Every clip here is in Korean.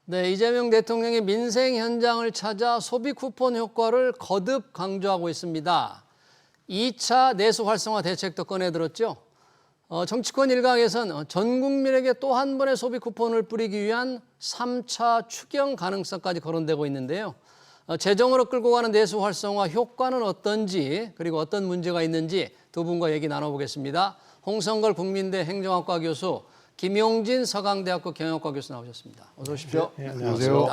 네, 이재명 대통령이 민생 현장을 찾아 소비 쿠폰 효과를 거듭 강조하고 있습니다. 2차 내수 활성화 대책도 꺼내들었죠. 정치권 일각에선 전 국민에게 또 한 번의 소비 쿠폰을 뿌리기 위한 3차 추경 가능성까지 거론되고 있는데요. 재정으로 끌고 가는 내수 활성화 효과는 어떤지, 그리고 어떤 문제가 있는지 두 분과 얘기 나눠보겠습니다. 홍성걸 국민대 행정학과 교수, 김용진 서강대학교 경영학과 교수 나오셨습니다. 어서 오십시오. 네, 안녕하세요.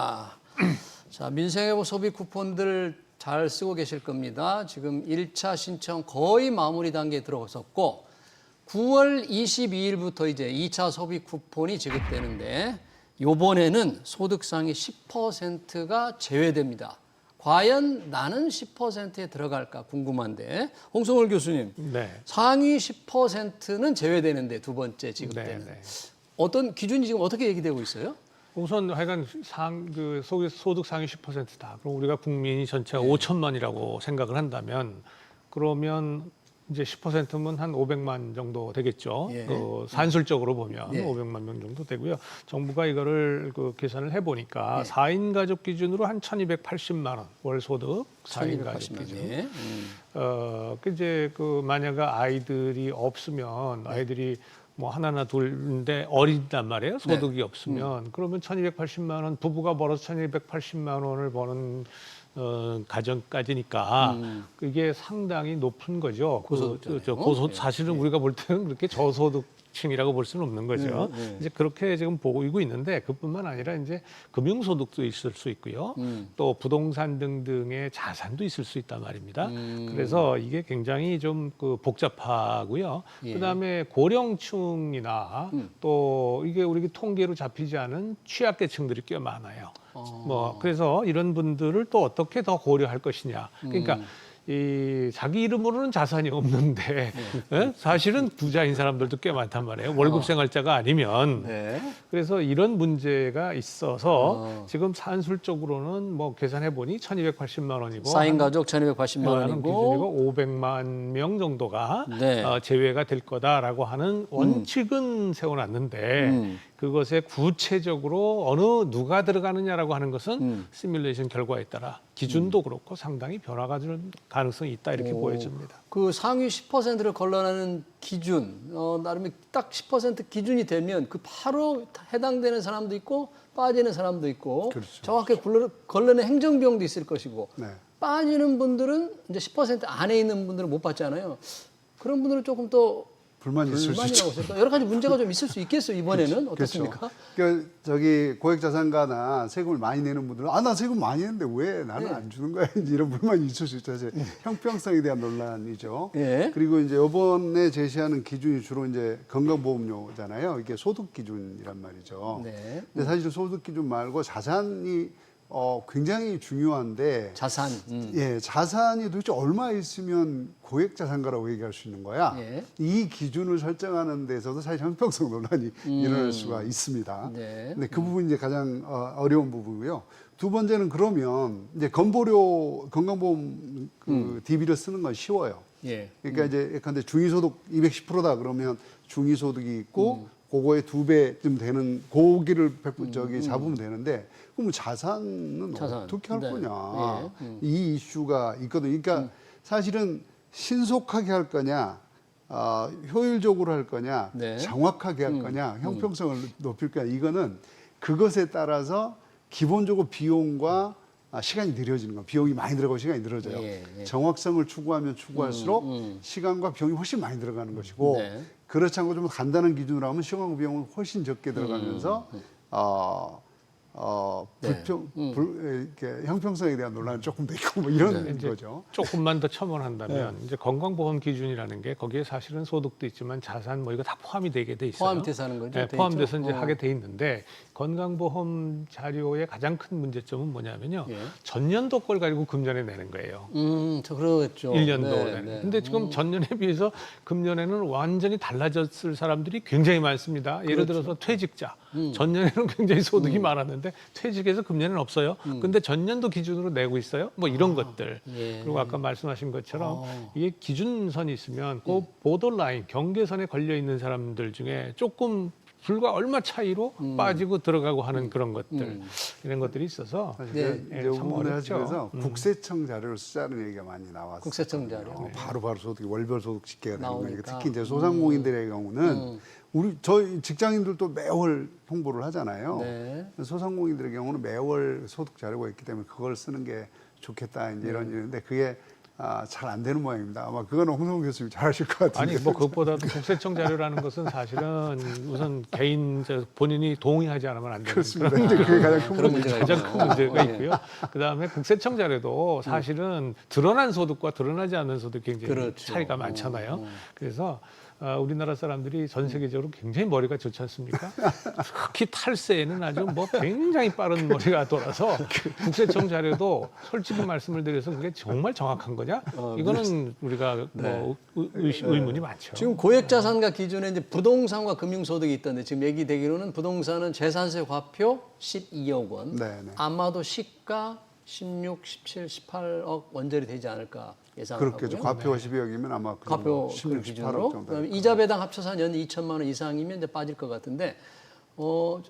자, 민생회복 소비 쿠폰들 잘 쓰고 계실 겁니다. 지금 1차 신청 거의 마무리 단계에 들어섰고 9월 22일부터 이제 2차 소비 쿠폰이 지급되는데 이번에는 소득 상위 10%가 제외됩니다. 과연 나는 10%에 들어갈까 궁금한데 홍성월 교수님, 네. 상위 10%는 제외되는데 두 번째 지급 때는 네. 어떤 기준이 지금 어떻게 얘기되고 있어요? 우선 하여간 소득 상위 10%다. 그럼 우리가 국민이 전체가 5천만이라고 생각을 한다면 그러면 이제 10%면 한 500만 정도 되겠죠. 예. 산술적으로 보면 예. 500만 명 정도 되고요. 정부가 이거를 계산을 해보니까 예. 4인 가족 기준으로 한 1,280만 원 월 소득 4인 가족 기준. 예. 이제 만약에 아이들이 없으면 아이들이 뭐 하나나 둘인데 어린단 말이에요. 소득이 없으면 그러면 1,280만 원 부부가 벌어서 1,280만 원을 버는 가정까지니까 그게 상당히 높은 거죠. 사실은 우리가 볼 때는 그렇게 저소득층이라고 볼 수는 없는 거죠. 이제 그렇게 지금 보이고 있는데 그뿐만 아니라 이제 금융소득도 있을 수 있고요. 또 부동산 등등의 자산도 있을 수 있단 말입니다. 그래서 이게 굉장히 좀 복잡하고요. 예. 그다음에 고령층이나 또 이게 우리 통계로 잡히지 않은 취약계층들이 꽤 많아요. 그래서 이런 분들을 또 어떻게 더 고려할 것이냐. 그러니까 이 자기 이름으로는 자산이 없는데 사실은 부자인 사람들도 꽤 많단 말이에요. 월급 생활자가 아니면. 네. 그래서 이런 문제가 있어서 지금 산술적으로는 뭐 계산해 보니 1,280만 원이고 4인 가족 1,280만 원이고 기준이고 500만 명 정도가 네. 제외가 될 거다라고 하는 원칙은 세워놨는데 그것에 구체적으로 누가 들어가느냐라고 하는 것은 시뮬레이션 결과에 따라 기준도 그렇고 상당히 변화가 될 가능성이 있다 이렇게 보여집니다. 그 상위 10%를 걸러내는 기준, 나름의 딱 10% 기준이 되면 그 바로 해당되는 사람도 있고 빠지는 사람도 있고 그렇죠. 정확히 걸러낸 행정비용도 있을 것이고 네. 빠지는 분들은 이제 10% 안에 있는 분들은 못 받잖아요. 그런 분들은 조금 더 불만이 있을 수 있죠. 불만이라고 했을까? 여러 가지 문제가 좀 있을 수 있겠어요. 이번에는 어떻습니까? 그렇죠. 그러니까 고액자산가나 세금을 많이 내는 분들은 나 세금 많이 내는데 왜 나는 안 주는 거야? 이제 이런 불만이 있을 수 있죠. 이제 형평성에 대한 논란이죠. 예. 그리고 이제 이번에 제시하는 기준이 주로 이제 건강보험료잖아요. 이게 소득 기준이란 말이죠. 네. 근데 사실 소득 기준 말고 자산이 굉장히 중요한데 자산. 예, 자산이 도대체 얼마 있으면 고액 자산가라고 얘기할 수 있는 거야. 예. 이 기준을 설정하는 데서도 사실 형평성 논란이 일어날 수가 있습니다. 네. 근데 그 부분이 이제 가장 어려운 부분이고요. 두 번째는 그러면 이제 건강보험 DB를 쓰는 건 쉬워요. 예. 그러니까 이제 예컨대 중위소득 210%다 그러면 중위소득이 있고 그거의 2배쯤 되는 고기를 잡으면 되는데 그럼 자산은 자산. 어떻게 할 네. 거냐. 예. 이 이슈가 있거든요. 그러니까 사실은 신속하게 할 거냐, 효율적으로 할 거냐, 네. 정확하게 할 거냐, 형평성을 높일 거냐. 이거는 그것에 따라서 기본적으로 비용과 시간이 느려지는 거. 비용이 많이 들어가고 시간이 늘어져요. 예, 예. 정확성을 추구하면 추구할수록 시간과 비용이 훨씬 많이 들어가는 것이고 네. 그렇지 않고 좀 간단한 기준으로 하면 시간과 비용은 훨씬 적게 들어가면서 이렇게 형평성에 대한 논란은 조금 더 있고 뭐 이런 거죠. 조금만 더 첨언한다면 이제 건강보험 기준이라는 게 거기에 사실은 소득도 있지만 자산 뭐 이거 다 포함이 되게 돼 있어요. 포함돼서 하는 거죠? 네, 돼 포함돼서 있죠? 이제 하게 돼 있는데 건강보험 자료의 가장 큰 문제점은 뭐냐면요. 예. 전년도 걸 가지고 금년에 내는 거예요. 저 그러겠죠. 1년도 네, 내는. 네. 근데 지금 전년에 비해서 금년에는 완전히 달라졌을 사람들이 굉장히 많습니다. 예를 들어서 퇴직자. 전년에는 굉장히 소득이 많았는데 퇴직해서 금년에는 없어요. 근데 전년도 기준으로 내고 있어요. 뭐 이런 것들. 예. 그리고 아까 말씀하신 것처럼 이게 기준선이 있으면 그 보더라인 경계선에 걸려 있는 사람들 중에 조금 불과 얼마 차이로 빠지고 들어가고 하는 그런 것들 이런 것들이 있어서 사실 네. 이제 참 오늘 어렵죠. 하시면서 국세청 자료를 쓰자는 얘기가 많이 나왔어요. 국세청 자료. 바로바로 소득이 월별 소득 집계가 되는 거니까 나오니까. 특히 이제 소상공인들의 경우는 우리 저희 직장인들도 매월 통보를 하잖아요. 네. 소상공인들의 경우는 매월 소득 자료가 있기 때문에 그걸 쓰는 게 좋겠다 이제 이런 일인데 그게 잘 안 되는 모양입니다. 아마 그거는 홍성훈 교수님 잘 하실 것 같은데. 아니 뭐 그것보다도 국세청 자료라는 것은 사실은 우선 개인 본인이 동의하지 않으면 안 되는 그렇습니다. 이제 그게 가장 큰 그런 문제죠. 문제가 가장 있죠. 큰 문제가 예. 있고요. 그다음에 국세청 자료도 사실은 드러난 소득과 드러나지 않은 소득 굉장히 그렇죠. 차이가 많잖아요. 그래서 우리나라 사람들이 전 세계적으로 굉장히 머리가 좋지 않습니까? 특히 탈세에는 아주 뭐 굉장히 빠른 머리가 돌아서 국세청 자료도 솔직히 말씀을 드려서 그게 정말 정확한 거냐? 이거는 우리가 뭐 의문이 많죠. 지금 고액자산가 기준에 이제 부동산과 금융소득이 있던데 지금 얘기되기로는 부동산은 재산세 과표 12억 원, 네네. 아마도 시가 16, 17, 18억 원짜리 되지 않을까 예상하고요. 그렇겠죠. 과표가 12억이면 아마 그 과표 정도, 16, 기준으로 18억 정도. 그다음에 이자 배당 합쳐서 한 연 2천만 원 이상이면 이제 빠질 것 같은데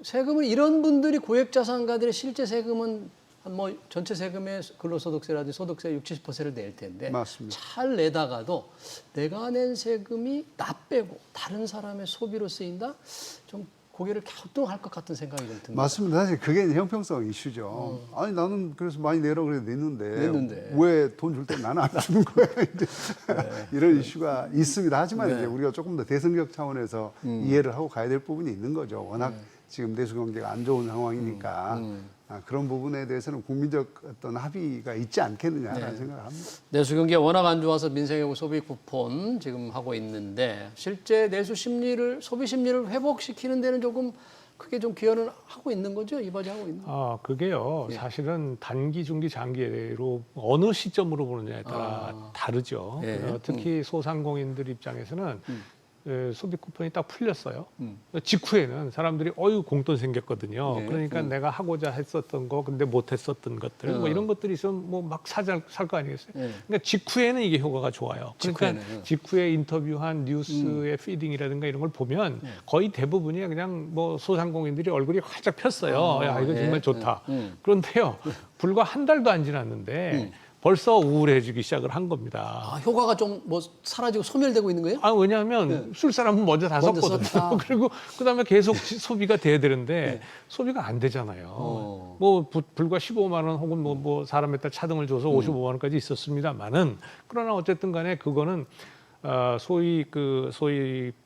세금은 이런 분들이 고액자산가들의 실제 세금은 뭐 전체 세금의 근로소득세라든지 소득세 60, 70%를 낼 텐데 맞습니다. 잘 내다가도 내가 낸 세금이 나 빼고 다른 사람의 소비로 쓰인다? 좀 고개를 갸우뚱할 것 같은 생각이 좀 듭니다. 맞습니다. 사실 그게 이제 형평성 이슈죠. 아니 나는 그래서 많이 내라 그래도 냈는데 왜 돈 줄 때 나는 안 주는 거야? 이제 이런 이슈가 있습니다. 하지만 이제 우리가 조금 더 대승적 차원에서 이해를 하고 가야 될 부분이 있는 거죠. 워낙 지금 내수 경제가 안 좋은 상황이니까 그런 부분에 대해서는 국민적 어떤 합의가 있지 않겠느냐라는 생각을 합니다. 내수 경기가 워낙 안 좋아서 민생하고 소비 쿠폰 지금 하고 있는데 실제 내수 심리를 소비 심리를 회복시키는 데는 조금 크게 좀 기여는 하고 있는 거죠? 이바지하고 있는. 그게요. 사실은 단기, 중기, 장기로 어느 시점으로 보느냐에 따라 다르죠. 예. 특히 소상공인들 입장에서는 소비 쿠폰이 딱 풀렸어요. 직후에는 사람들이 공돈 생겼거든요. 네. 그러니까 내가 하고자 했었던 거 근데 못 했었던 것들 뭐 이런 것들이 있으면 뭐 막 살 거 아니겠어요. 네. 그러니까 직후에는 이게 효과가 좋아요. 그러니까 직후에는. 직후에 인터뷰한 뉴스의 피딩이라든가 이런 걸 보면 거의 대부분이 그냥 뭐 소상공인들이 얼굴이 활짝 폈어요. 야 이거 정말 좋다. 그런데요, 불과 한 달도 안 지났는데 벌써 우울해지기 시작을 한 겁니다. 효과가 좀 뭐 사라지고 소멸되고 있는 거예요? 왜냐하면 쓸 사람은 먼저 다 먼저 썼거든요. 썼다. 그리고 그다음에 계속 소비가 돼야 되는데 소비가 안 되잖아요. 뭐 불과 15만 원 혹은 뭐 사람에 따라 차등을 줘서 55만 원까지 있었습니다만은 그러나 어쨌든 간에 그거는 소위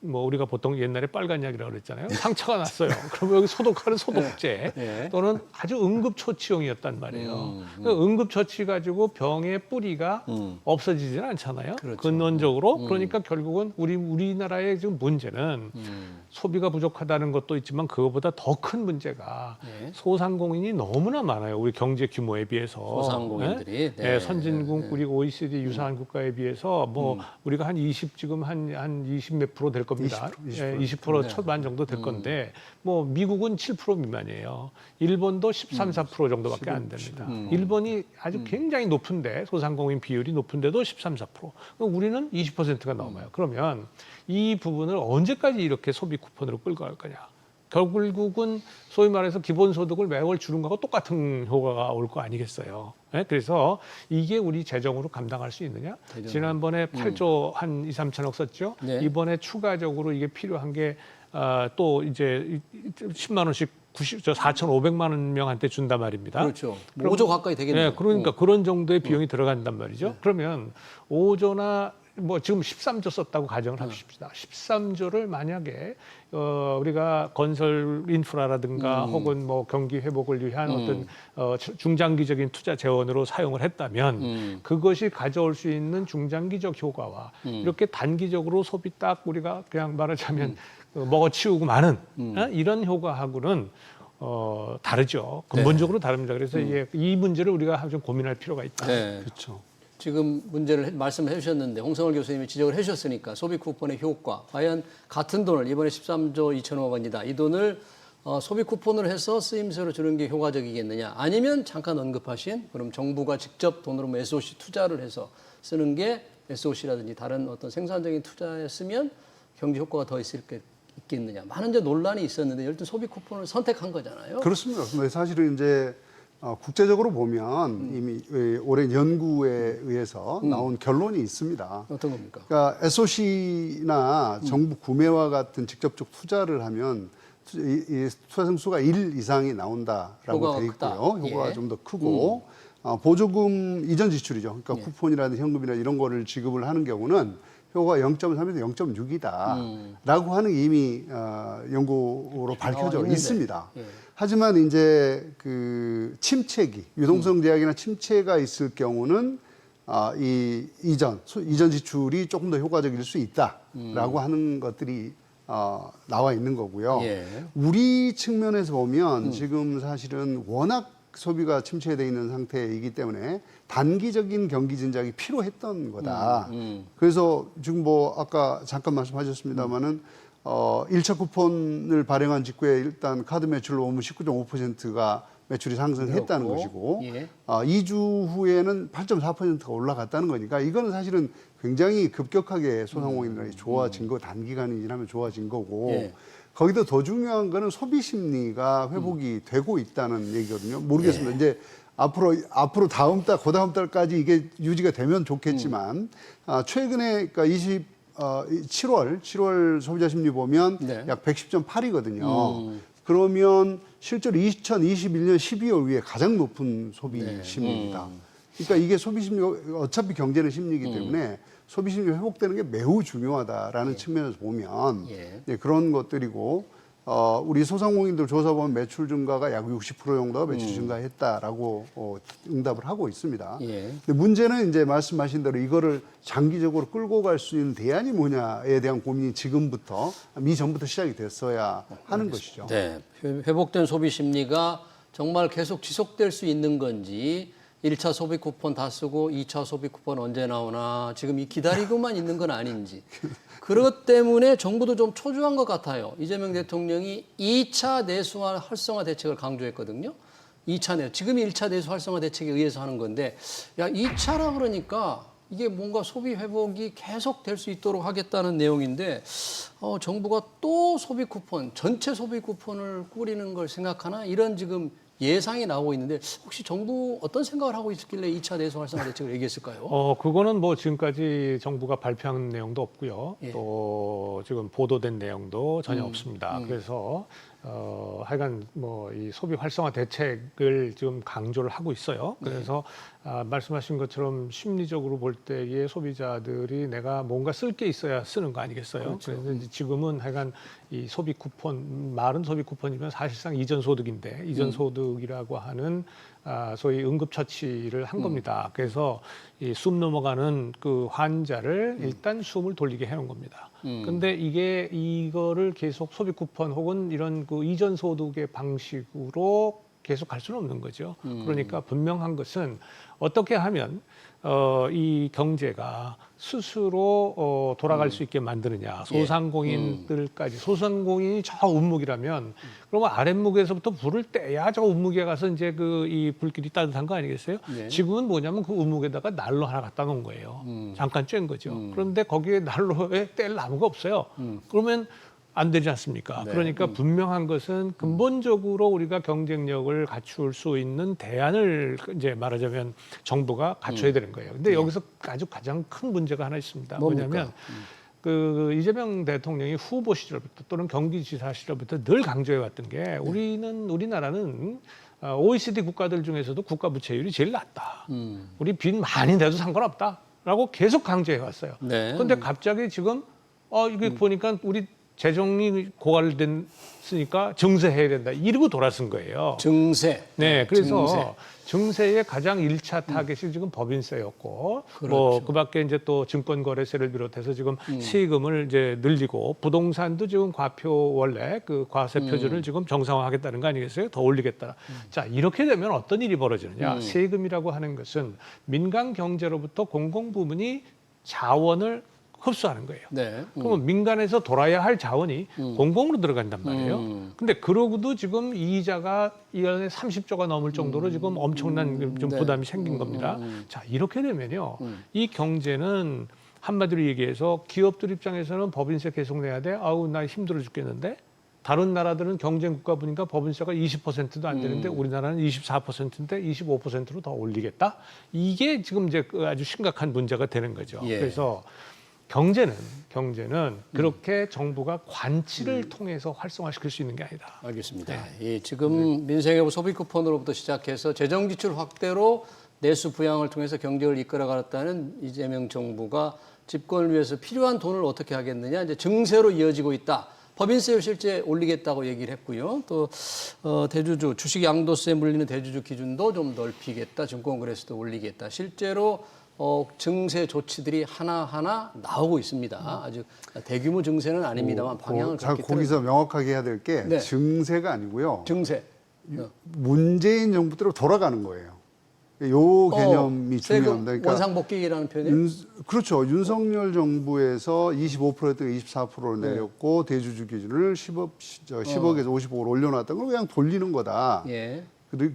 뭐 우리가 보통 옛날에 빨간 약이라고 그랬잖아요. 상처가 났어요. 그러면 여기 소독하는 소독제 네. 또는 아주 응급처치용이었단 말이에요. 그 응급처치 가지고 병의 뿌리가 없어지지는 않잖아요. 그렇죠. 근원적으로. 그러니까 결국은 우리나라의 지금 문제는 소비가 부족하다는 것도 있지만 그거보다 더 큰 문제가 네. 소상공인이 너무나 많아요. 우리 경제 규모에 비해서. 소상공인들이. 네? 네. 선진국 우리 OECD 유사한 국가에 비해서 뭐 우리가 한 20 지금 한 20 몇 프로 될 겁니다. 20% 초반 정도 될 건데 뭐 미국은 7% 미만이에요. 일본도 13, 4% 정도밖에 안 됩니다. 일본이 아주 굉장히 높은데 소상공인 비율이 높은데도 13, 4%. 우리는 20%가 넘어요. 그러면 이 부분을 언제까지 이렇게 소비 쿠폰으로 끌고 갈 거냐? 결국은 소위 말해서 기본소득을 매월 주는 거하고 똑같은 효과가 올 거 아니겠어요. 네? 그래서 이게 우리 재정으로 감당할 수 있느냐? 지난번에 8조 한 2, 3천억 썼죠. 네. 이번에 추가적으로 이게 필요한 게 또 이제 10만 원씩 4,500만 명한테 준단 말입니다. 그렇죠. 5조 가까이 되겠네요. 네, 그러니까 그런 정도의 비용이 들어간단 말이죠. 그러면 5조나 뭐 지금 13조 썼다고 가정을 합시다. 13조를 만약에 우리가 건설 인프라라든가 혹은 뭐 경기 회복을 위한 어떤 중장기적인 투자 재원으로 사용을 했다면 그것이 가져올 수 있는 중장기적 효과와 이렇게 단기적으로 소비 딱 우리가 그냥 말하자면 먹어치우고 마는 이런 효과하고는 다르죠. 근본적으로 다릅니다. 그래서 이 문제를 우리가 좀 고민할 필요가 있다. 네. 그렇죠. 지금 문제를 말씀해 주셨는데 홍성월 교수님이 지적을 해 주셨으니까 소비 쿠폰의 효과 과연 같은 돈을 이번에 13조 2천억 원이다. 이 돈을 소비 쿠폰으로 해서 쓰임새로 주는 게 효과적이겠느냐 아니면 잠깐 언급하신 그럼 정부가 직접 돈으로 뭐 SOC 투자를 해서 쓰는 게 SOC라든지 다른 어떤 생산적인 투자에 쓰면 경제 효과가 더 있겠느냐. 많은 이제 논란이 있었는데 어쨌든 소비 쿠폰을 선택한 거잖아요. 그렇습니다. 근데 사실은 이제 국제적으로 보면 이미 오랜 연구에 의해서 나온 결론이 있습니다. 어떤 겁니까? 그러니까 SOC나 정부 구매와 같은 직접적 투자를 하면 이 투자 승수가 1 이상이 나온다라고 효과가 돼 있고요. 크다. 효과가 예. 좀 더 크고 보조금 이전 지출이죠. 그러니까 쿠폰이라든지 현금이나 이런 거를 지급을 하는 경우는 효과가 0.3에서 0.6이다라고 하는 이미 연구로 밝혀져 있는데. 있습니다. 예. 하지만 이제 그 침체기, 유동성 제약이나 침체가 있을 경우는 이 이전 지출이 조금 더 효과적일 수 있다라고 하는 것들이 나와 있는 거고요. 예. 우리 측면에서 보면 지금 사실은 워낙 소비가 침체되어 있는 상태이기 때문에 단기적인 경기 진작이 필요했던 거다. 그래서 지금 뭐 아까 잠깐 말씀하셨습니다마는 1차 쿠폰을 발행한 직후에 일단 카드 매출로 보면 19.5%가 매출이 상승했다는 그렇고, 것이고 예. 2주 후에는 8.4%가 올라갔다는 거니까 이거는 사실은 굉장히 급격하게 소상공인들이 좋아진 거 단기간에 지나면 좋아진 거고 예. 거기다 더 중요한 거는 소비 심리가 회복이 되고 있다는 얘기거든요. 모르겠습니다. 예. 이제 앞으로 다음 달, 그다음 달까지 이게 유지가 되면 좋겠지만 최근에 그러니까 7월 소비자 심리 보면 네. 약 110.8이거든요. 그러면 실제로 2021년 12월 위에 가장 높은 소비 네. 심리입니다. 그러니까 이게 소비 심리 어차피 경제는 심리이기 때문에 소비 심리 회복되는 게 매우 중요하다라는 측면에서 보면 예. 네, 그런 것들이고 우리 소상공인들 조사 보면 매출 증가가 약 60% 정도가 매출 증가했다라고 응답을 하고 있습니다. 예. 근데 문제는 이제 말씀하신 대로 이거를 장기적으로 끌고 갈 수 있는 대안이 뭐냐에 대한 고민이 지금부터 미전부터 시작이 됐어야 하는 것이죠. 네. 회복된 소비 심리가 정말 계속 지속될 수 있는 건지 1차 소비 쿠폰 다 쓰고 2차 소비 쿠폰 언제 나오나 지금 이 기다리고만 있는 건 아닌지. 그것 때문에 정부도 좀 초조한 것 같아요. 이재명 대통령이 2차 내수 활성화 대책을 강조했거든요. 2차 내수. 지금이 1차 내수 활성화 대책에 의해서 하는 건데 야 2차라 그러니까 이게 뭔가 소비 회복이 계속 될 수 있도록 하겠다는 내용인데 정부가 또 소비 쿠폰, 전체 소비 쿠폰을 꾸리는 걸 생각하나 이런 지금 예상이 나오고 있는데 혹시 정부 어떤 생각을 하고 있었길래 2차 내수 활성화 대책을 얘기했을까요? 그거는 뭐 지금까지 정부가 발표한 내용도 없고요. 예. 또 지금 보도된 내용도 전혀 없습니다. 그래서 하여간 뭐 이 소비 활성화 대책을 지금 강조를 하고 있어요. 그래서 말씀하신 것처럼 심리적으로 볼 때의 소비자들이 내가 뭔가 쓸 게 있어야 쓰는 거 아니겠어요? 그렇죠. 그래서 이제 지금은 하여간 이 소비 쿠폰, 말은 소비 쿠폰이면 사실상 이전 소득인데 이전 소득이라고 하는 소위 응급처치를 한 겁니다. 그래서 이 숨 넘어가는 그 환자를 일단 숨을 돌리게 해놓은 겁니다. 근데 이거를 계속 소비 쿠폰 혹은 이런 그 이전 소득의 방식으로 계속 갈 수는 없는 거죠. 그러니까 분명한 것은 어떻게 하면 이 경제가 스스로 돌아갈 수 있게 만드느냐. 소상공인들까지. 소상공인이 저 운목이라면 그러면 아랫목에서부터 불을 떼야 저 운목에 가서 이제 그 이 불길이 따뜻한 거 아니겠어요? 네. 지금은 뭐냐면 그 운목에다가 난로 하나 갖다 놓은 거예요. 잠깐 쬐은 거죠. 그런데 거기에 난로에 뗄 나무가 없어요. 그러면 안 되지 않습니까? 네. 그러니까 분명한 것은 근본적으로 우리가 경쟁력을 갖출 수 있는 대안을 이제 말하자면 정부가 갖춰야 되는 거예요. 근데 여기서 아주 가장 큰 문제가 하나 있습니다. 뭡니까? 뭐냐면 그 이재명 대통령이 후보 시절부터 또는 경기지사 시절부터 늘 강조해 왔던 게 우리나라는 OECD 국가들 중에서도 국가 부채율이 제일 낮다. 우리 빚 많이 내도 상관없다라고 계속 강조해 왔어요. 네. 그런데 갑자기 지금 이게 보니까 우리 재정이 고갈됐으니까 증세해야 된다. 이러고 돌아선 거예요. 증세. 네, 그래서 증세의 가장 1차 타겟이 지금 법인세였고, 그렇죠. 뭐 그밖에 이제 또 증권거래세를 비롯해서 지금 세금을 이제 늘리고 부동산도 지금 과표 원래 그 과세 표준을 지금 정상화하겠다는 거 아니겠어요? 더 올리겠다. 자, 이렇게 되면 어떤 일이 벌어지느냐? 세금이라고 하는 것은 민간 경제로부터 공공 부문이 자원을 흡수하는 거예요. 네. 그러면 민간에서 돌아야 할 자원이 공공으로 들어간단 말이에요. 근데 그러고도 지금 이자가 1년에 30조가 넘을 정도로 지금 엄청난 좀 네. 부담이 생긴 겁니다. 자, 이렇게 되면요. 이 경제는 한마디로 얘기해서 기업들 입장에서는 법인세 계속 내야 돼. 아우 나 힘들어 죽겠는데. 다른 나라들은 경쟁 국가 보니까 법인세가 20%도 안 되는데 우리나라는 24%인데 25%로 더 올리겠다. 이게 지금 이제 아주 심각한 문제가 되는 거죠. 예. 그래서 경제는 그렇게 정부가 관치를 통해서 활성화시킬 수 있는 게 아니다. 알겠습니다. 예, 지금 민생회복 소비 쿠폰으로부터 시작해서 재정 지출 확대로 내수 부양을 통해서 경제를 이끌어가겠다는 이재명 정부가 집권을 위해서 필요한 돈을 어떻게 하겠느냐, 이제 증세로 이어지고 있다. 법인세를 실제 올리겠다고 얘기를 했고요. 또 대주주 주식 양도세 물리는 대주주 기준도 좀 넓히겠다. 증권거래세도 올리겠다. 실제로 증세 조치들이 하나하나 나오고 있습니다. 아주 대규모 증세는 아닙니다만 방향을 잘 그렇게 거기서 명확하게 해야 될 게 네. 증세가 아니고요. 증세. 문재인 정부대로 돌아가는 거예요. 요 개념이 중요합니다. 그러니까 원상복귀라는 표현이 그렇죠. 윤석열 정부에서 25%였던 24%로 내렸고 대주주 기준을 10억에서 50억으로 올려놨던 걸 그냥 돌리는 거다. 예.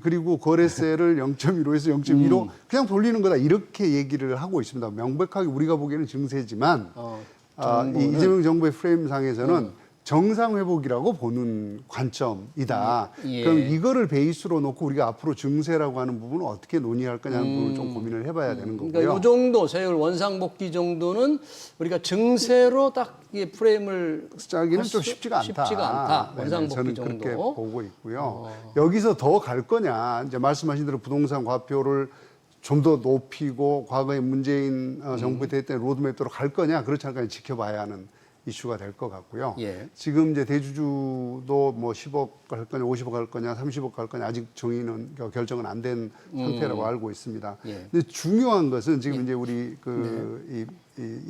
그리고 거래세를 0.15에서 0.15 그냥 돌리는 거다. 이렇게 얘기를 하고 있습니다. 명백하게 우리가 보기에는 증세지만 이 이재명 정부의 프레임상에서는 정상 회복이라고 보는 관점이다. 예. 그럼 이거를 베이스로 놓고 우리가 앞으로 증세라고 하는 부분을 어떻게 논의할 거냐는 부분을 좀 고민을 해봐야 되는 거고요. 그러니까 이 정도 세율 원상복귀 정도는 우리가 증세로 딱 이 프레임을 짜기는 좀 쉽지가 않다. 네네, 원상복귀 저는 정도. 그렇게 보고 있고요. 여기서 더 갈 거냐? 이제 말씀하신 대로 부동산 과표를 좀 더 높이고 과거에 문재인 정부 때 로드맵대로 갈 거냐? 그렇지 않을까 지켜봐야 하는 이슈가 될 것 같고요. 예. 지금 이제 대주주도 뭐 10억 갈 거냐, 50억 갈 거냐, 30억 갈 거냐 아직 결정은 안 된 상태라고 알고 있습니다. 예. 근데 중요한 것은 지금 이제 우리 이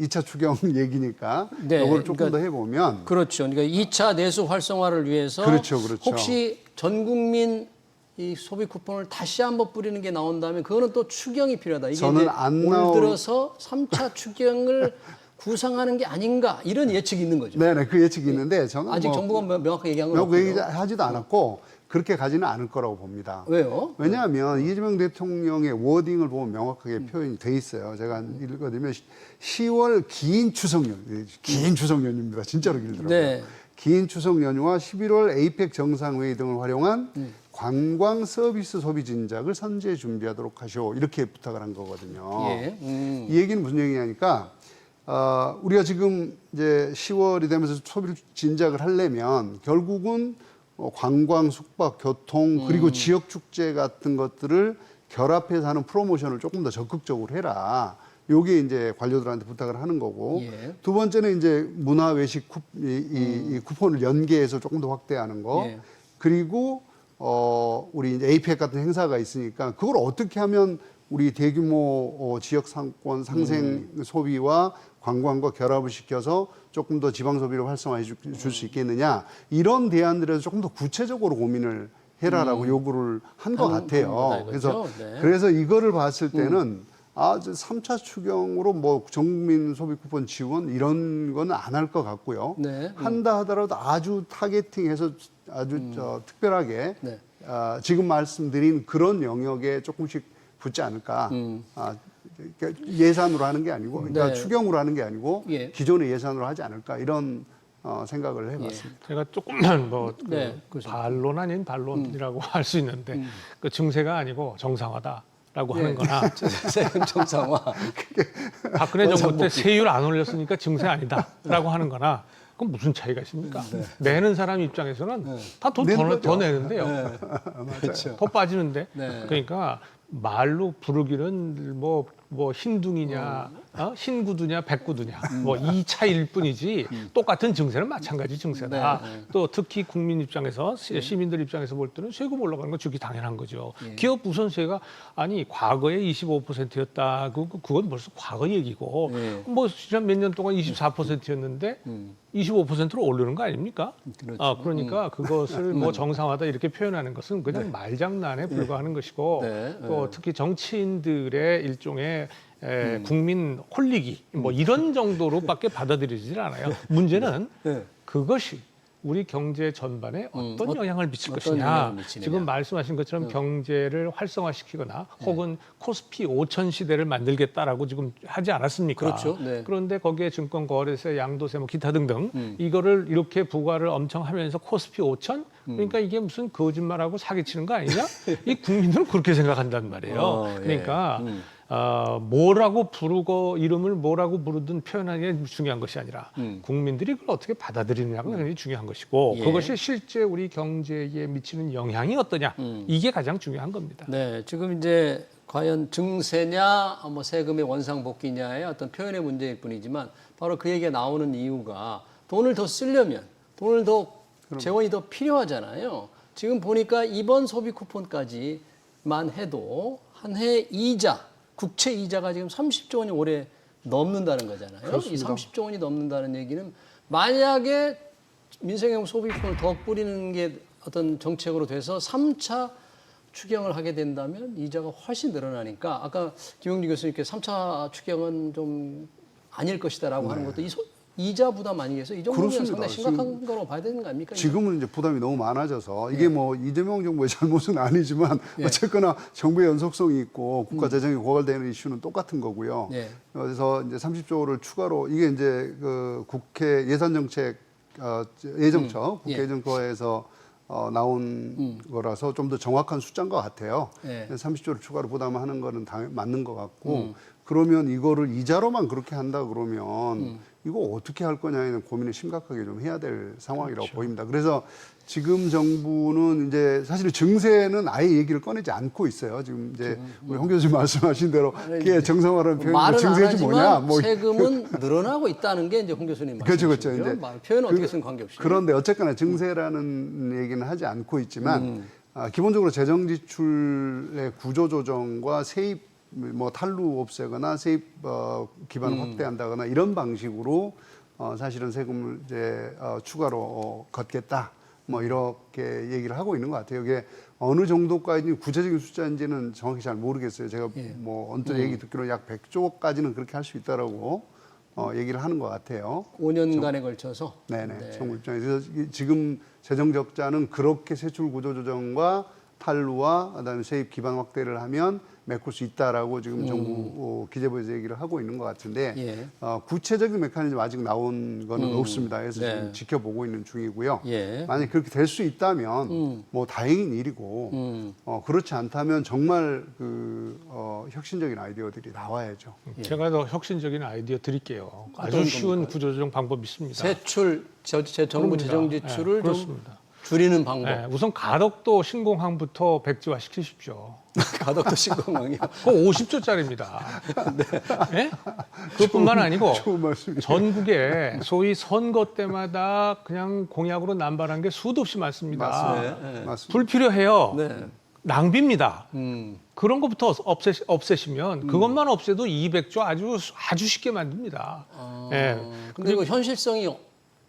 2차 추경 얘기니까 네. 이걸 조금 그러니까 더 해보면 그렇죠. 그러니까 2차 내수 활성화를 위해서 그렇죠. 혹시 전 국민 이 소비 쿠폰을 다시 한번 뿌리는 게 나온다면 그거는 또 추경이 필요하다. 이게 저는 이제 안 올 들어서 3차 추경을 구상하는 게 아닌가 이런 예측이 있는 거죠. 네네 그 예측이 있는데 저는 아직 정부가 명확하게 얘기한 건 명확하게 없고요. 얘기하지도 않았고 그렇게 가지는 않을 거라고 봅니다. 왜요? 왜냐하면 이재명 대통령의 워딩을 보면 명확하게 표현이 돼 있어요. 제가 읽어드리면 10월 긴 추석 연휴입니다. 진짜로 길더라고요. 네. 긴 추석 연휴와 11월 에이펙 정상회의 등을 활용한 관광 서비스 소비 진작을 선제 준비하도록 하시오. 이렇게 부탁을 한 거거든요. 예. 이 얘기는 무슨 얘기냐니까 우리가 지금 이제 10월이 되면서 소비를 진작을 하려면 결국은 관광, 숙박, 교통 그리고 지역 축제 같은 것들을 결합해서 하는 프로모션을 조금 더 적극적으로 해라. 요게 이제 관료들한테 부탁을 하는 거고 예. 두 번째는 이제 문화 외식 이 쿠폰을 연계해서 조금 더 확대하는 거. 예. 그리고 우리 이제 에이펙 같은 행사가 있으니까 그걸 어떻게 하면 우리 대규모 지역 상권 상생 소비와 관광과 결합을 시켜서 조금 더 지방 소비를 활성화해 줄 수 있겠느냐 이런 대안들에서 조금 더 구체적으로 고민을 해라라고 요구를 한 것 같아요. 그래서 네. 그래서 이거를 봤을 때는 3차 추경으로 뭐 전국민 소비 쿠폰 지원 이런 거는 안 할 것 같고요. 네. 한다 하더라도 아주 타겟팅해서 아주 특별하게 네. 지금 말씀드린 그런 영역에 조금씩 붙지 않을까. 그러니까 예산으로 하는 게 아니고, 그러니까 네. 추경으로 하는 게 아니고 예. 기존의 예산으로 하지 않을까 이런 생각을 해봤습니다. 제가 조금만 뭐 네, 반론 아닌 반론이라고 할 수 있는데 그 증세가 아니고 정상화다라고 하는 거나 세금 정상화. 박근혜 정부 때 세율 안 올렸으니까 증세 아니다라고 하는 거나 그럼 무슨 차이가 있습니까? 내는 사람 입장에서는 다 돈 더 내는데요. 그렇죠. 더 빠지는데. 네. 그러니까 말로 부르기는 뭐 흰둥이냐, 흰구두냐, 백구두냐, 뭐 이 차이일 뿐이지 똑같은 증세는 마찬가지 증세다. 네. 또 특히 국민 입장에서 시민들 입장에서 볼 때는 세금 올라가는 건 즉시 당연한 거죠. 기업 우선세가 아니 과거에 25%였다. 그건 벌써 과거 얘기고 뭐 지난 몇 년 동안 24%였는데 25%로 오르는 거 아닙니까? 그렇죠. 그러니까 그것을 뭐 정상화다 이렇게 표현하는 것은 그냥 말장난에 불과하는 것이고 네. 또 특히 정치인들의 일종의 국민 홀리기 뭐 이런 정도로밖에 받아들이질 않아요. 문제는 그것이 우리 경제 전반에 어떤 영향을 미칠 어떤 것이냐. 영향을 미치느냐. 지금 말씀하신 것처럼 경제를 활성화시키거나 혹은 코스피 5천 시대를 만들겠다라고 지금 하지 않았습니까? 그렇죠. 네. 그런데 거기에 증권거래세, 양도세, 뭐 기타 등등 이거를 이렇게 부과를 엄청 하면서 코스피 5천? 그러니까 이게 무슨 거짓말하고 사기치는 거 아니냐? 이 국민들은 그렇게 생각한단 말이에요. 예. 그러니까 뭐라고 부르고 이름을 뭐라고 부르든 표현하는 게 중요한 것이 아니라 국민들이 그걸 어떻게 받아들이느냐가 굉장히 중요한 것이고 예. 그것이 실제 우리 경제에 미치는 영향이 어떠냐 이게 가장 중요한 겁니다. 네, 지금 이제 과연 증세냐, 뭐 세금의 원상복귀냐의 어떤 표현의 문제일 뿐이지만 바로 그 얘기가 나오는 이유가 돈을 더 쓰려면 돈을 더 재원이 더 필요하잖아요. 지금 보니까 이번 소비 쿠폰까지만 해도 한 해 이자, 국채 이자가 지금 30조 원이 올해 넘는다는 거잖아요. 그렇습니다. 이 30조 원이 넘는다는 얘기는 만약에 민생용 소비 쿠폰을 더 뿌리는 게 어떤 정책으로 돼서 3차 추경을 하게 된다면 이자가 훨씬 늘어나니까 아까 김용주 교수님께서 3차 추경은 좀 아닐 것이다라고 하는 것도 이자 부담 아니겠어요? 이 정도면 그렇습니다. 상당히 심각한 거로 봐야 되는 거 아닙니까? 지금은 이제 부담이 너무 많아져서 이게 뭐 이재명 정부의 잘못은 아니지만 어쨌거나 정부의 연속성이 있고 국가 재정이 고갈되는 이슈는 똑같은 거고요. 그래서 이제 30조를 추가로 이게 이제 그 국회 예산정책 예정처 국회 예정처에서 나온 거라서 좀 더 정확한 숫자인 것 같아요. 30조를 추가로 부담하는 거는 맞는 것 같고 그러면 이거를 이자로만 그렇게 한다 그러면 이거 어떻게 할 거냐에는 고민을 심각하게 좀 해야 될 상황이라고 보입니다. 그래서 지금 정부는 이제 사실 증세는 아예 얘기를 꺼내지 않고 있어요. 지금 이제 우리 홍 교수님 말씀하신 대로 그게 정상화라는 표현이 말은 증세지 안 뭐냐? 하지만 뭐 세금은 늘어나고 있다는 게 이제 홍 교수님 그렇죠, 말씀이시죠. 그렇죠. 이제 표현은 어떻게 쓰는 관계없이. 그런데 어쨌거나 증세라는 얘기는 하지 않고 있지만 기본적으로 재정 지출의 구조 조정과 세입 뭐 탈루 없애거나 세입 기반을 확대한다거나 이런 방식으로 사실은 세금을 이제 추가로 걷겠다. 뭐 이렇게 얘기를 하고 있는 것 같아요. 이게 어느 정도까지 구체적인 숫자인지는 정확히 잘 모르겠어요. 제가 뭐 언뜻 얘기 듣기로 약 100조까지는 그렇게 할 수 있다라고 얘기를 하는 것 같아요. 5년간에 걸쳐서. 네네. 정부 입장에서 지금 재정 적자는 그렇게 세출 구조 조정과 탈루와 그다음에 세입 기반 확대를 하면 메꿀 수 있다라고 지금 정부 기재부에서 얘기를 하고 있는 것 같은데 구체적인 메커니즘 아직 나온 거는 없습니다. 그래서 지금 지켜보고 있는 중이고요. 만약 그렇게 될 수 있다면 뭐 다행인 일이고 그렇지 않다면 정말 그 혁신적인 아이디어들이 나와야죠. 제가 더 혁신적인 아이디어 드릴게요. 아주 쉬운 구조조정 방법이 있습니다. 세출, 정부 재정 지출을 좀 그렇습니다. 줄이는 방법. 우선 가덕도 신공항부터 백지화 시키십시오. 가덕도 신공항이요. 그거 50조짜리입니다. 네? 그것뿐만 아니고 좋은 말씀이에요. 전국에 소위 선거 때마다 그냥 공약으로 남발한 게 수도 없이 많습니다. 맞습니다. 불필요해요. 네. 낭비입니다. 그런 것부터 없애시면 그것만 없애도 200조 아주 쉽게 만듭니다. 근데 이거 현실성이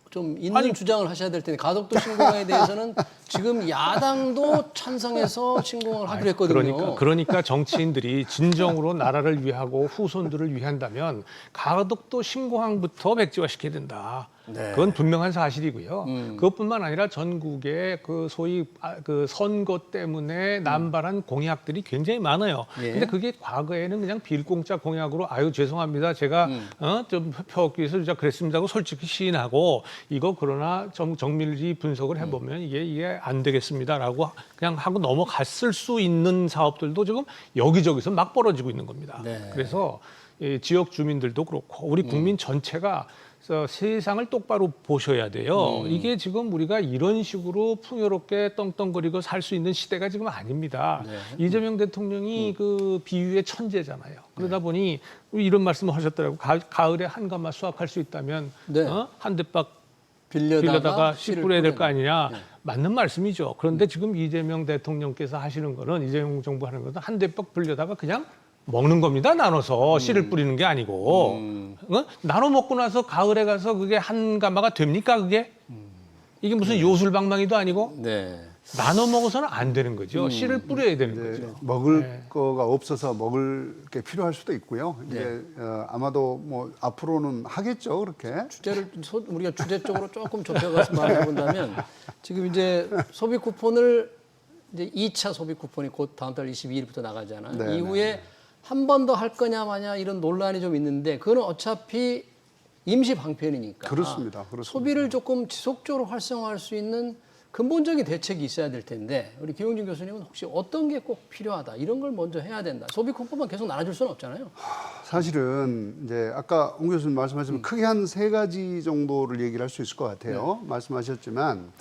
좀 있는 주장을 하셔야 될 텐데 가덕도 신공항에 대해서는 지금 야당도 찬성해서 신공항을 하기로 했거든요. 그러니까 정치인들이 진정으로 나라를 위하고 후손들을 위한다면 가덕도 신공항부터 백지화 시켜야 된다. 그건 분명한 사실이고요. 그것뿐만 아니라 전국에 그 소위 그 선거 때문에 남발한 공약들이 굉장히 많아요. 근데 그게 과거에는 그냥 빌공짜 공약으로 아유 죄송합니다. 제가 좀 펴기 위해서 진짜 그랬습니다 하고 솔직히 시인하고 이거 그러나 정밀히 분석을 해보면 이게 안 되겠습니다라고 그냥 하고 넘어갔을 수 있는 사업들도 지금 여기저기서 막 벌어지고 있는 겁니다. 그래서 지역 주민들도 그렇고 우리 국민 전체가 세상을 똑바로 보셔야 돼요. 이게 지금 우리가 이런 식으로 풍요롭게 떵떵거리고 살 수 있는 시대가 지금 아닙니다. 이재명 대통령이 그 비유의 천재잖아요. 그러다 보니 이런 말씀을 하셨더라고요. 가을에 한가마 수확할 수 있다면 한 대박 빌려다가 씨 뿌려야 될 거 아니냐. 맞는 말씀이죠. 그런데 지금 이재명 대통령께서 하시는 거는 이재명 정부 하는 것은 한 대박 빌려다가 그냥 먹는 겁니다. 나눠서 씨를 뿌리는 게 아니고 나눠 먹고 나서 가을에 가서 그게 한 가마가 됩니까? 그게 이게 무슨 요술방망이도 아니고 나눠 먹어서는 안 되는 거죠. 씨를 뿌려야 되는 이제 거죠. 먹을 거가 없어서 먹을 게 필요할 수도 있고요. 이제 아마도 뭐 앞으로는 하겠죠, 그렇게. 주제를 우리가 주제 쪽으로 조금 좁혀가서 말해 본다면 지금 이제 소비 쿠폰을 이제 2차 소비 쿠폰이 곧 다음 달 22일부터 나가잖아요. 네, 이후에 한 번 더 할 거냐 마냐 이런 논란이 좀 있는데 그거는 어차피 임시 방편이니까 그렇습니다. 소비를 조금 지속적으로 활성화할 수 있는 근본적인 대책이 있어야 될 텐데 우리 김용진 교수님은 혹시 어떤 게 꼭 필요하다 이런 걸 먼저 해야 된다. 소비 쿠폰만 계속 나눠줄 수는 없잖아요. 사실은 이제 아까 홍 교수님 말씀하신 크게 한 3가지 정도를 얘기를 할 수 있을 것 같아요. 말씀하셨지만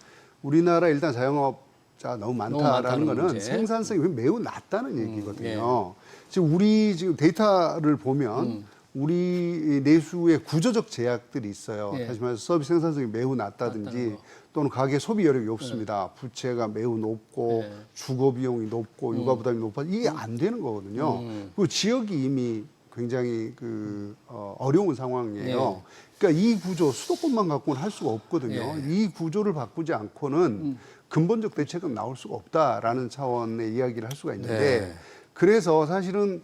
우리나라 일단 자영업자 너무 많다라는 거는 문제. 생산성이 매우 낮다는 얘기거든요. 지금 우리 지금 데이터를 보면 우리 내수의 구조적 제약들이 있어요. 다시 말해서 서비스 생산성이 매우 낮다든지 또는 가계 소비 여력이 없습니다. 부채가 매우 높고 주거 비용이 높고 육아 부담이 높아 이게 안 되는 거거든요. 그리고 지역이 이미 굉장히 어려운 상황이에요. 그러니까 이 구조 수도권만 갖고는 할 수가 없거든요. 이 구조를 바꾸지 않고는 근본적 대책은 나올 수가 없다라는 차원의 이야기를 할 수가 있는데 그래서 사실은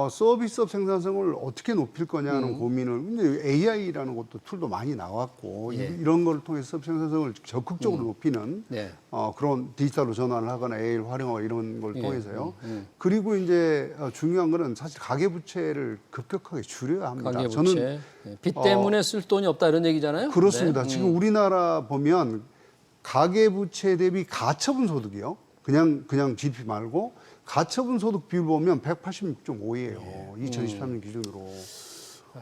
서비스업 생산성을 어떻게 높일 거냐는 고민을 근데 AI라는 것도 툴도 많이 나왔고 이런 걸 통해서 서비스 생산성을 적극적으로 높이는 그런 디지털로 전환을 하거나 AI를 활용하고 이런 걸 통해서요. 그리고 이제 중요한 거는 사실 가계부채를 급격하게 줄여야 합니다. 가계부채. 저는 빚 때문에 쓸 돈이 없다 이런 얘기잖아요. 그렇습니다. 지금 우리나라 보면 가계부채 대비 가처분 소득이요. 그냥 GDP 말고 가처분 소득 비율 보면 186.5예요. 2023년 기준으로.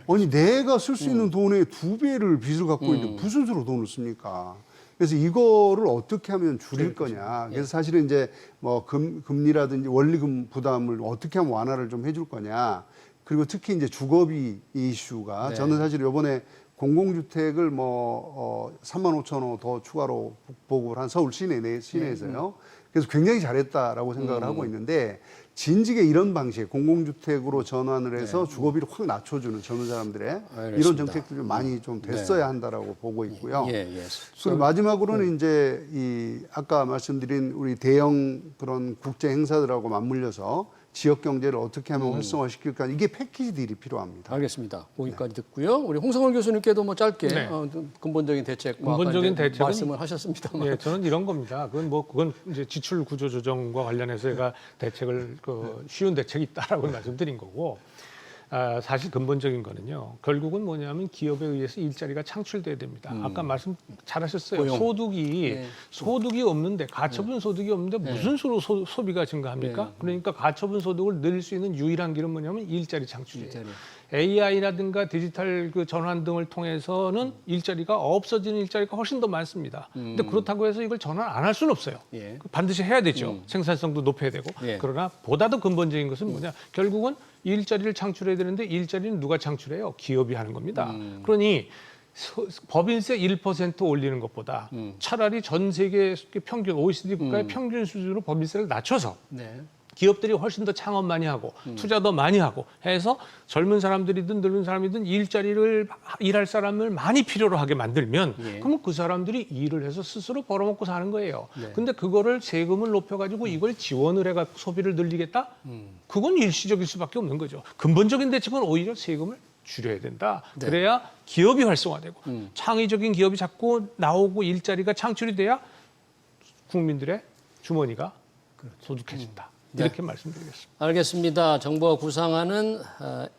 아니 내가 쓸 수 있는 돈의 2배를 빚을 갖고 있는데 무슨 수로 돈을 씁니까? 그래서 이거를 어떻게 하면 줄일 거냐. 그래서 사실은 이제 뭐 금리라든지 원리금 부담을 어떻게 하면 완화를 좀 해줄 거냐. 그리고 특히 이제 주거비 이슈가 저는 사실 이번에 공공주택을 3만 5천 호 더 추가로 보급을 한 서울 시내에서요. 그래서 굉장히 잘했다라고 생각을 하고 있는데 진즉에 이런 방식 공공주택으로 전환을 해서 주거비를 확 낮춰주는 젊은 사람들의 이런 정책들이 많이 좀 됐어야 한다라고 보고 있고요. 그리고 마지막으로는 이제 이 아까 말씀드린 우리 대형 그런 국제 행사들하고 맞물려서 지역 경제를 어떻게 하면 활성화시킬까 이게 패키지 딜이 필요합니다. 알겠습니다. 거기까지 듣고요. 우리 홍성월 교수님께도 뭐 짧게 근본적인 대책, 근본적인 대책은 말씀을 하셨습니다만, 네, 저는 이런 겁니다. 그건 이제 지출 구조 조정과 관련해서 제가 대책을 쉬운 대책이 있다라고 말씀드린 거고. 사실 근본적인 거는요. 결국은 뭐냐면 기업에 의해서 일자리가 창출돼야 됩니다. 아까 말씀 잘하셨어요. 고용. 소득이 없는데 가처분 소득이 없는데 무슨 수로 소비가 증가합니까? 그러니까 가처분 소득을 늘릴 수 있는 유일한 길은 뭐냐면 일자리 창출이에요. AI라든가 디지털 전환 등을 통해서는 일자리가 없어지는 일자리가 훨씬 더 많습니다. 근데 그렇다고 해서 이걸 전환 안 할 수는 없어요. 반드시 해야 되죠. 생산성도 높여야 되고. 그러나 보다 더 근본적인 것은 뭐냐? 결국은 일자리를 창출해야 되는데 일자리는 누가 창출해요? 기업이 하는 겁니다. 그러니 법인세 1% 올리는 것보다 차라리 전 세계 평균 OECD 국가의 평균 수준으로 법인세를 낮춰서 기업들이 훨씬 더 창업 많이 하고 투자 더 많이 하고 해서 젊은 사람들이든 늙은 사람이든 일할 사람을 많이 필요로 하게 만들면 그러면 그 사람들이 일을 해서 스스로 벌어먹고 사는 거예요. 근데 그거를 세금을 높여가지고 이걸 지원을 해가 소비를 늘리겠다? 그건 일시적일 수밖에 없는 거죠. 근본적인 대책은 오히려 세금을 줄여야 된다. 그래야 기업이 활성화되고 창의적인 기업이 자꾸 나오고 일자리가 창출이 돼야 국민들의 주머니가 소득해진다. 이렇게 말씀드리겠습니다. 알겠습니다. 정부가 구상하는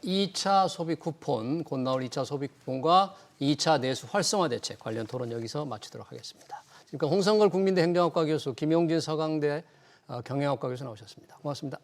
2차 소비 쿠폰, 곧 나올 2차 소비 쿠폰과 2차 내수 활성화 대책 관련 토론 여기서 마치도록 하겠습니다. 지금까지 홍성걸 국민대 행정학과 교수, 김용진 서강대 경영학과 교수 나오셨습니다. 고맙습니다.